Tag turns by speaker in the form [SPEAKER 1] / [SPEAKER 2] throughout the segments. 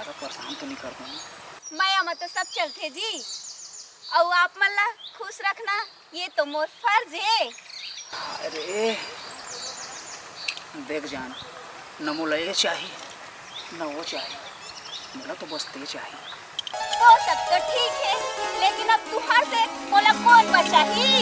[SPEAKER 1] ज्यादा परेशान तो नहीं कर दूँ।
[SPEAKER 2] मैं मत तो सब चलते जी और आप मल्ला खुश रखना ये तो मोर फर्ज है।
[SPEAKER 1] अरे देख जान, न मोला ये चाहिए न वो चाहिए, मोला तो बस ते चाहिए।
[SPEAKER 2] वो सब तो ठीक है लेकिन अब तुहार से मोला कौन बचाही।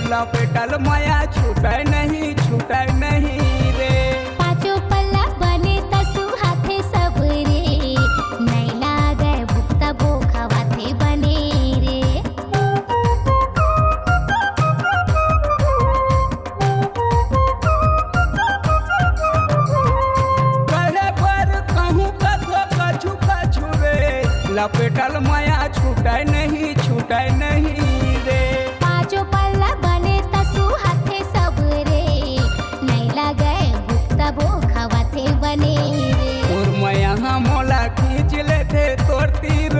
[SPEAKER 3] लपेटल माया छूटे नहीं रे।
[SPEAKER 4] पाँचों पल्ला बने तसु हाथे सब रे, नहीं लागे भुक्ता बोखा वाथे बने रे।
[SPEAKER 3] कहे पर कहूँ कछु कछु रे, लपेटल माया छूटे नहीं रे।
[SPEAKER 4] पाँचों पल्ला बने तसु हाथे सब रे, नहीं लागे भुक्ता बोखा वाथे बने रे।
[SPEAKER 3] और मैं यहाँ मोला खींच लेते तोर तीर